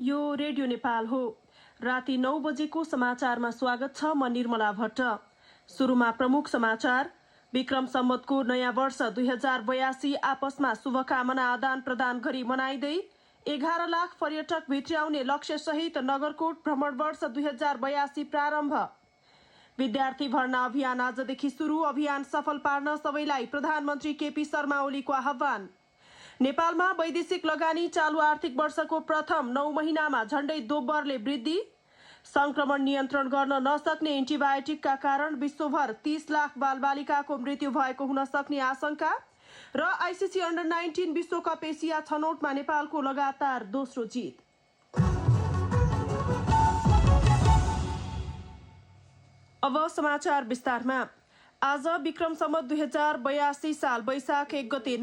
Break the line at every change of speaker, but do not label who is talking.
यो रेडियो नेपाल हो। राति 9 बजेको समाचारमा स्वागत छ। म निर्मला भट्ट। सुरुमा प्रमुख समाचार। विक्रम सम्वतको नयाँ वर्ष 2082 आपसमा शुभकामना आदान प्रदान गरी मनाइँदै 11 लाख पर्यटक भित्र्याउने लक्ष्यसहित नगरकोट भ्रमण वर्ष 2082 प्रारम्भ। विद्यार्थी भर्ना अभियान आजदेखि सुरु। अभियान सफल पार्न सबैलाई प्रधानमन्त्री केपी शर्मा ओलीको आह्वान। नेपालमा वैदेशिक लगानी चालु आर्थिक वर्षको प्रथम 9 महिनामा झण्डै दोब्बरले वृद्धि। संक्रमण नियन्त्रण गर्न नसक्ने एन्टिबायोटिकका कारण विश्वभर 30 लाख बालबालिकाको मृत्यु भएको हुन सक्ने आशंका। र आइसिसी अन्डर 19 विश्वकप एसिया छनौटमा नेपालको लगातार दोस्रो जित। अब समाचार विस्तारमा। आज विक्रम सम्वत 2082 साल वैशाख 1 गते